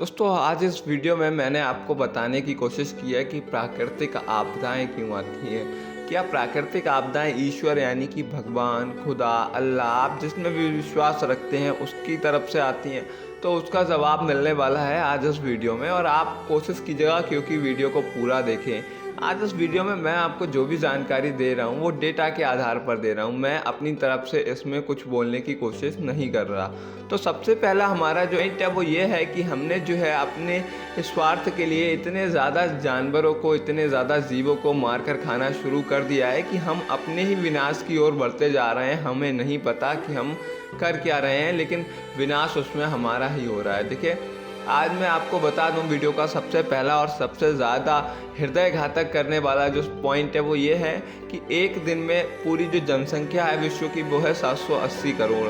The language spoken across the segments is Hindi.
दोस्तों आज इस वीडियो में मैंने आपको बताने की कोशिश की है कि प्राकृतिक आपदाएं क्यों आती हैं। क्या प्राकृतिक आपदाएं ईश्वर यानी कि भगवान, खुदा, अल्लाह, आप जिसमें भी विश्वास रखते हैं उसकी तरफ से आती हैं? तो उसका जवाब मिलने वाला है आज इस वीडियो में, और आप कोशिश कीजिएगा क्योंकि वीडियो को पूरा देखें। आज इस वीडियो में मैं आपको जो भी जानकारी दे रहा हूँ वो डेटा के आधार पर दे रहा हूँ। मैं अपनी तरफ से इसमें कुछ बोलने की कोशिश नहीं कर रहा। तो सबसे पहला हमारा जो पॉइंट है वो ये है कि हमने जो है अपने स्वार्थ के लिए इतने ज़्यादा जानवरों को, इतने ज़्यादा जीवों को मारकर खाना शुरू कर दिया है कि हम अपने ही विनाश की ओर बढ़ते जा रहे हैं। हमें नहीं पता कि हम कर क्या रहे हैं, लेकिन विनाश उसमें हमारा ही हो रहा है। देखिए, आज मैं आपको बता दूं, वीडियो का सबसे पहला और सबसे ज़्यादा हृदय घातक करने वाला जो पॉइंट है वो ये है कि एक दिन में पूरी जो जनसंख्या है विश्व की वो है 780 करोड़।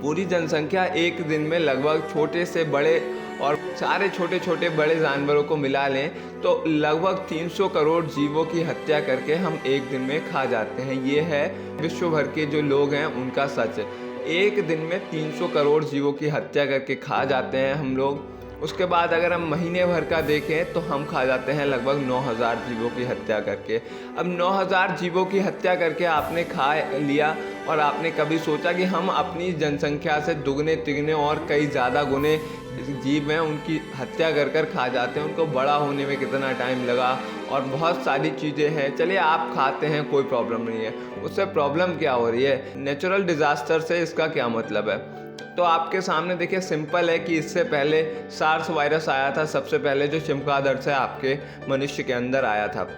पूरी जनसंख्या एक दिन में लगभग छोटे से बड़े और सारे छोटे छोटे बड़े जानवरों को मिला लें तो लगभग 300 करोड़ जीवों की हत्या करके हम एक दिन में खा जाते हैं। ये है विश्व भर के जो लोग हैं उनका सच। एक दिन में 300 करोड़ जीवों की हत्या करके खा जाते हैं हम लोग। उसके बाद अगर हम महीने भर का देखें तो हम खा जाते हैं लगभग 9000 जीवों की हत्या करके। अब 9000 जीवों की हत्या करके आपने खा लिया, और आपने कभी सोचा कि हम अपनी जनसंख्या से दुगने तिगने और कई ज़्यादा गुने जीव हैं उनकी हत्या कर कर खा जाते हैं। उनको बड़ा होने में कितना टाइम लगा और बहुत सारी चीज़ें हैं। चलिए आप खाते हैं, कोई प्रॉब्लम नहीं है। उससे प्रॉब्लम क्या हो रही है? नेचुरल डिज़ास्टर से इसका क्या मतलब है? तो आपके सामने देखिए, सिंपल है कि इससे पहले सार्स वायरस आया था। सबसे पहले जो चमगादड़ से आपके मनुष्य के अंदर आया था।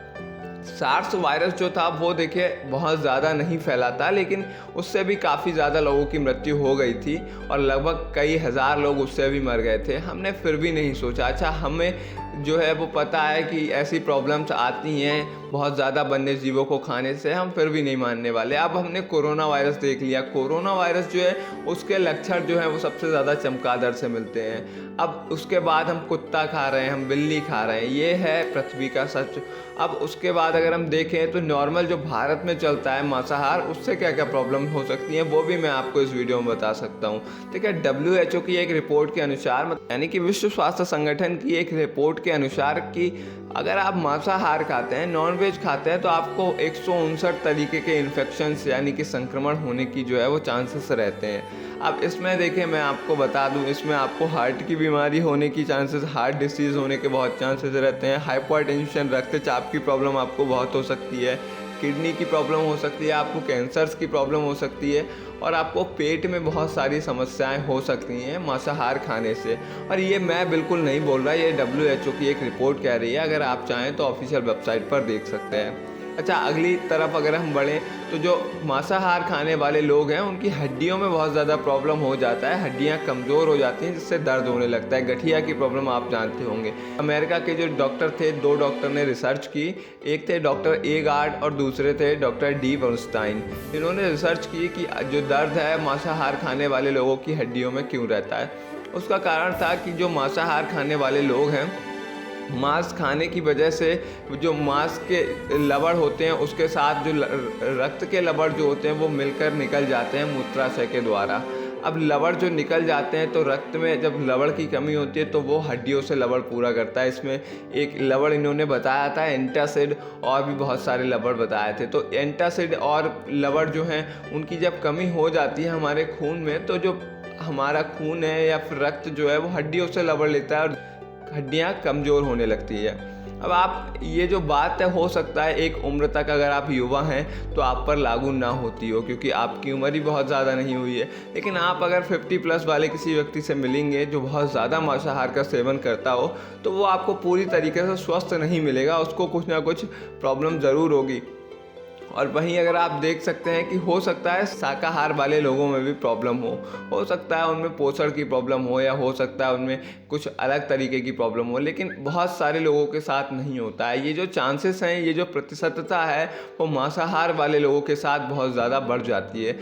सार्स वायरस जो था वो देखिए बहुत ज़्यादा नहीं फैला था, लेकिन उससे भी काफ़ी ज़्यादा लोगों की मृत्यु हो गई थी और लगभग कई हज़ार लोग उससे भी मर गए थे। हमने फिर भी नहीं सोचा। अच्छा, हमें जो है वो पता है कि ऐसी प्रॉब्लम्स आती हैं बहुत ज़्यादा वन्य जीवों को खाने से, हम फिर भी नहीं मानने वाले। अब हमने कोरोना वायरस देख लिया। कोरोना वायरस जो है उसके लक्षण जो है वो सबसे ज़्यादा चमगादड़ से मिलते हैं। अब उसके बाद हम कुत्ता खा रहे हैं, हम बिल्ली खा रहे हैं। ये है पृथ्वी का सच। अब उसके बाद अगर हम देखें तो नॉर्मल जो भारत में चलता है मांसाहार, उससे क्या क्या प्रॉब्लम हो सकती हैं वो भी मैं आपको इस वीडियो में बता सकता हूँ। ठीक है, WHO की एक रिपोर्ट के अनुसार, यानी कि विश्व स्वास्थ्य संगठन की एक रिपोर्ट के अनुसार कि अगर आप मांसाहार खाते हैं, नॉनवेज खाते हैं, तो आपको 159 तरीके के इन्फेक्शंस यानी कि संक्रमण होने की जो है वो चांसेस रहते हैं। अब इसमें देखिए, मैं आपको बता दूं, इसमें आपको हार्ट की बीमारी होने की चांसेस, हार्ट डिसीज़ होने के बहुत चांसेस रहते हैं। हाइपरटेंशन, रक्तचाप की प्रॉब्लम आपको बहुत हो सकती है। किडनी की प्रॉब्लम हो सकती है, आपको कैंसर्स की प्रॉब्लम हो सकती है, और आपको पेट में बहुत सारी समस्याएं हो सकती हैं मांसाहार खाने से। और ये मैं बिल्कुल नहीं बोल रहा, ये WHO की एक रिपोर्ट कह रही है। अगर आप चाहें तो ऑफिशियल वेबसाइट पर देख सकते हैं। अच्छा, अगली तरफ अगर हम बढ़ें तो जो मांसाहार खाने वाले लोग हैं उनकी हड्डियों में बहुत ज़्यादा प्रॉब्लम हो जाता है। हड्डियां कमज़ोर हो जाती हैं जिससे दर्द होने लगता है। गठिया की प्रॉब्लम आप जानते होंगे। अमेरिका के जो डॉक्टर थे, 2 डॉक्टर ने रिसर्च की। एक थे डॉक्टर एगार्ड और दूसरे थे डॉक्टर डी बर्नस्टाइन। इन्होंने रिसर्च की कि जो दर्द है मांसाहार खाने वाले लोगों की हड्डियों में क्यों रहता है। उसका कारण था कि जो मांसाहार खाने वाले लोग हैं, मांस खाने की वजह से जो मांस के लवण होते हैं उसके साथ जो रक्त के लवण जो होते हैं वो मिलकर निकल जाते हैं मूत्राशय के द्वारा। अब लवण जो निकल जाते हैं तो रक्त में जब लवण की कमी होती है तो वो हड्डियों से लवण पूरा करता है। इसमें एक लवण इन्होंने बताया था एंटासिड, और भी बहुत सारे लवण बताए थे। तो एंटासिड और लवण जो हैं उनकी जब कमी हो जाती है हमारे खून में, तो जो हमारा खून है या फिर रक्त जो है वो हड्डियों से लवण लेता है और हड्डियां कमज़ोर होने लगती है। अब आप ये जो बात है, हो सकता है एक उम्र तक अगर आप युवा हैं तो आप पर लागू ना होती हो क्योंकि आपकी उम्र ही बहुत ज़्यादा नहीं हुई है। लेकिन आप अगर 50+ वाले किसी व्यक्ति से मिलेंगे जो बहुत ज़्यादा मांसाहार का सेवन करता हो, तो वो आपको पूरी तरीके से स्वस्थ नहीं मिलेगा। उसको कुछ ना कुछ प्रॉब्लम ज़रूर होगी। और वहीं अगर आप देख सकते हैं कि हो सकता है शाकाहार वाले लोगों में भी प्रॉब्लम हो सकता है उनमें पोषण की प्रॉब्लम हो, या हो सकता है उनमें कुछ अलग तरीके की प्रॉब्लम हो, लेकिन बहुत सारे लोगों के साथ नहीं होता है। ये जो चांसेस हैं, ये जो प्रतिशतता है वो मांसाहार वाले लोगों के साथ बहुत ज़्यादा बढ़ जाती है।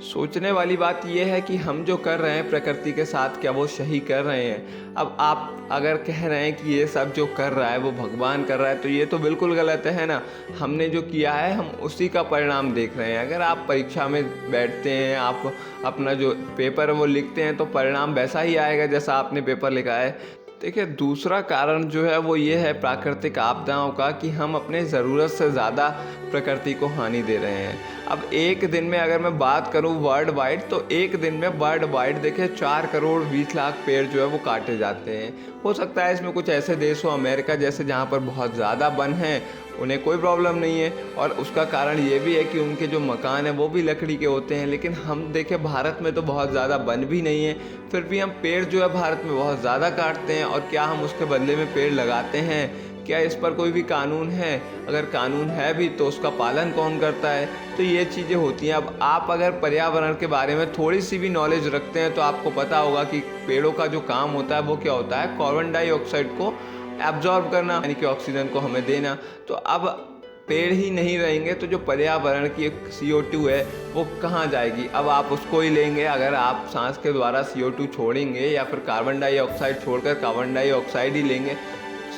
सोचने वाली बात यह है कि हम जो कर रहे हैं प्रकृति के साथ, क्या वो सही कर रहे हैं? अब आप अगर कह रहे हैं कि ये सब जो कर रहा है वो भगवान कर रहा है, तो ये तो बिल्कुल गलत है ना। हमने जो किया है हम उसी का परिणाम देख रहे हैं। अगर आप परीक्षा में बैठते हैं, आप अपना जो पेपर है वो लिखते हैं, तो परिणाम वैसा ही आएगा जैसा आपने पेपर लिखा है। देखिए, दूसरा कारण जो है वो ये है प्राकृतिक आपदाओं का, कि हम अपने ज़रूरत से ज़्यादा प्रकृति को हानि दे रहे हैं। अब एक दिन में अगर मैं बात करूं वर्ल्ड वाइड, तो एक दिन में वर्ल्ड वाइड देखिए 4 करोड़ 20 लाख पेड़ जो है वो काटे जाते हैं। हो सकता है इसमें कुछ ऐसे देश हो, अमेरिका जैसे, जहां पर बहुत ज़्यादा वन है, उन्हें कोई प्रॉब्लम नहीं है, और उसका कारण ये भी है कि उनके जो मकान हैं वो भी लकड़ी के होते हैं। लेकिन हम देखें भारत में तो बहुत ज़्यादा वन भी नहीं है, फिर भी हम पेड़ जो है भारत में बहुत ज़्यादा काटते हैं। और क्या हम उसके बदले में पेड़ लगाते हैं? क्या इस पर कोई भी कानून है? अगर कानून है भी तो उसका पालन कौन करता है? तो ये चीज़ें होती हैं। अब आप अगर पर्यावरण के बारे में थोड़ी सी भी नॉलेज रखते हैं तो आपको पता होगा कि पेड़ों का जो काम होता है वो क्या होता है, कार्बन डाइऑक्साइड को एब्जॉर्ब करना, यानी कि ऑक्सीजन को हमें देना। तो अब पेड़ ही नहीं रहेंगे तो जो पर्यावरण की CO2 है वो कहाँ जाएगी? अब आप उसको ही लेंगे। अगर आप सांस के द्वारा CO2 छोड़ेंगे या फिर कार्बन डाइऑक्साइड छोड़कर कार्बन डाइऑक्साइड ही लेंगे,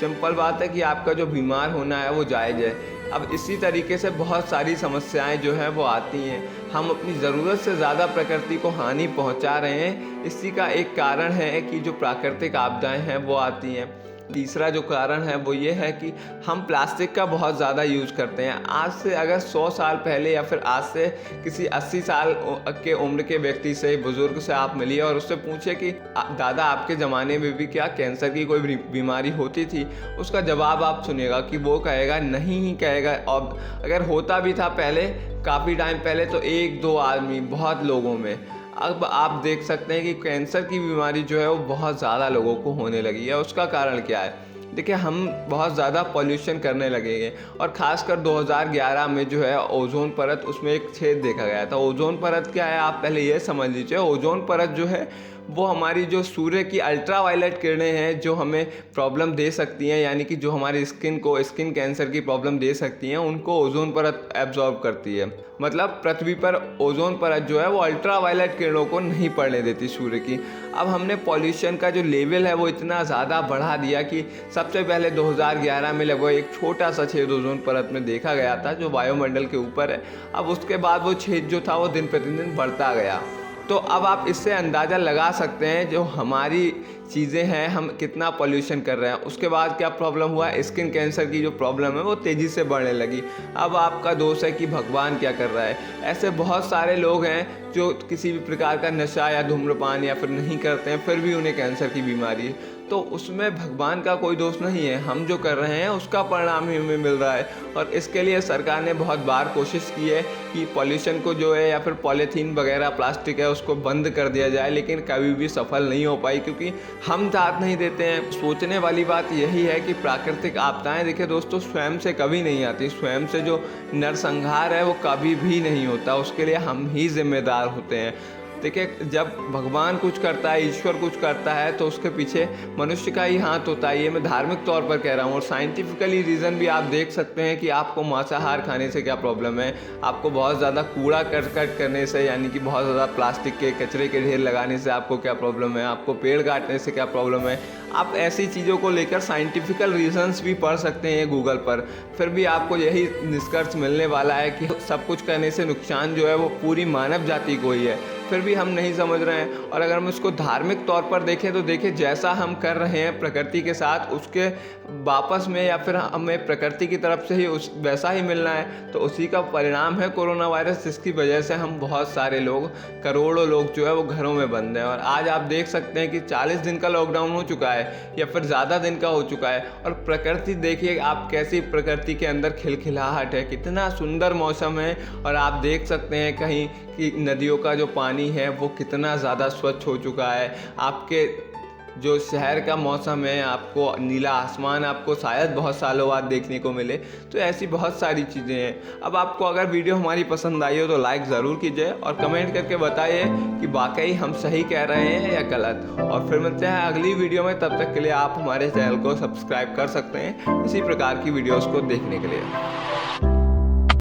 सिंपल बात है कि आपका जो बीमार होना है वो जायज़ है। अब इसी तरीके से बहुत सारी समस्याएं जो हैं वो आती हैं। हम अपनी ज़रूरत से ज़्यादा प्रकृति को हानि पहुंचा रहे हैं। इसी का एक कारण है कि जो प्राकृतिक आपदाएं हैं वो आती हैं। तीसरा जो कारण है वो ये है कि हम प्लास्टिक का बहुत ज़्यादा यूज़ करते हैं। आज से अगर 100 साल पहले या फिर आज से किसी 80 साल के उम्र के व्यक्ति से, बुज़ुर्ग से आप मिलिए और उससे पूछे कि दादा आपके ज़माने में भी क्या कैंसर की कोई बीमारी होती थी, उसका जवाब आप सुनिएगा कि वो कहेगा नहीं ही कहेगा। और अगर होता भी था पहले, काफ़ी टाइम पहले, तो 1-2 आदमी, बहुत लोगों में। अब आप देख सकते हैं कि कैंसर की बीमारी जो है वो बहुत ज़्यादा लोगों को होने लगी है। उसका कारण क्या है? देखिए, हम बहुत ज़्यादा पॉल्यूशन करने लगे हैं, और ख़ासकर 2011 में जो है ओजोन परत, उसमें एक छेद देखा गया था। ओजोन परत क्या है आप पहले ये समझ लीजिए। ओजोन परत जो है वो हमारी जो सूर्य की अल्ट्रावायलेट किरणें हैं जो हमें प्रॉब्लम दे सकती हैं, यानी कि जो हमारी स्किन कैंसर की प्रॉब्लम दे सकती हैं, उनको ओजोन परत एब्जॉर्ब करती है। मतलब पृथ्वी पर ओजोन परत जो है वो अल्ट्रावायलेट किरणों को नहीं पड़ने देती सूर्य की। अब हमने पॉल्यूशन का जो लेवल है वो इतना ज़्यादा बढ़ा दिया कि सबसे पहले 2011 में लगभग एक छोटा सा छेद ओजोन परत में देखा गया था जो वायुमंडल के ऊपर है। अब उसके बाद वो छेद जो था वो दिन प्रतिदिन बढ़ता गया। तो अब आप इससे अंदाज़ा लगा सकते हैं जो हमारी चीज़ें हैं, हम कितना पॉल्यूशन कर रहे हैं। उसके बाद क्या प्रॉब्लम हुआ, स्किन कैंसर की जो प्रॉब्लम है वो तेज़ी से बढ़ने लगी। अब आपका दोष है कि भगवान क्या कर रहा है। ऐसे बहुत सारे लोग हैं जो किसी भी प्रकार का नशा या धूम्रपान या फिर नहीं करते हैं, फिर भी उन्हें कैंसर की बीमारी है। तो उसमें भगवान का कोई दोष नहीं है, हम जो कर रहे हैं उसका परिणाम ही हमें मिल रहा है। और इसके लिए सरकार ने बहुत बार कोशिश की है कि पॉल्यूशन को जो है, या फिर पॉलीथीन वगैरह प्लास्टिक है, उसको बंद कर दिया जाए, लेकिन कभी भी सफल नहीं हो पाई, क्योंकि हम साथ नहीं देते हैं। सोचने वाली बात यही है कि प्राकृतिक आपदाएं देखिए दोस्तों स्वयं से कभी नहीं आती। स्वयं से जो नरसंहार है वो कभी भी नहीं होता, उसके लिए हम ही जिम्मेदार होते हैं। देखिए, जब भगवान कुछ करता है, ईश्वर कुछ करता है, तो उसके पीछे मनुष्य का ही हाथ होता है। ये मैं धार्मिक तौर पर कह रहा हूँ, और साइंटिफिकली रीज़न भी आप देख सकते हैं कि आपको मांसाहार खाने से क्या प्रॉब्लम है, आपको बहुत ज़्यादा कूड़ा कट करने से, यानी कि बहुत ज़्यादा प्लास्टिक के कचरे के ढेर लगाने से आपको क्या प्रॉब्लम है, आपको पेड़ काटने से क्या प्रॉब्लम है। आप ऐसी चीज़ों को लेकर साइंटिफिकल रीजंस भी पढ़ सकते हैं गूगल पर, फिर भी आपको यही निष्कर्ष मिलने वाला है कि सब कुछ करने से नुकसान जो है वो पूरी मानव जाति को ही है। फिर भी हम नहीं समझ रहे हैं। और अगर हम इसको धार्मिक तौर पर देखें तो देखिए, जैसा हम कर रहे हैं प्रकृति के साथ, उसके वापस में या फिर हमें प्रकृति की तरफ से ही वैसा ही मिलना है। तो उसी का परिणाम है कोरोना वायरस, जिसकी वजह से हम बहुत सारे लोग, करोड़ों लोग जो है वो घरों में बंद हैं। और आज आप देख सकते हैं कि 40 दिन का लॉकडाउन हो चुका है या फिर ज़्यादा दिन का हो चुका है। और प्रकृति देखिए आप कैसी, प्रकृति के अंदर खिलखिलाहट है, कितना सुंदर मौसम है। और आप देख सकते हैं कहीं कि नदियों का जो पानी है वो कितना ज़्यादा स्वच्छ हो चुका है। आपके जो शहर का मौसम है, आपको नीला आसमान आपको शायद बहुत सालों बाद देखने को मिले। तो ऐसी बहुत सारी चीज़ें हैं। अब आपको अगर वीडियो हमारी पसंद आई हो तो लाइक ज़रूर कीजिए और कमेंट करके बताइए कि वाकई हम सही कह रहे हैं या गलत। और फिर मिलते हैं अगली वीडियो में, तब तक के लिए आप हमारे चैनल को सब्सक्राइब कर सकते हैं इसी प्रकार की वीडियोज़ को देखने के लिए।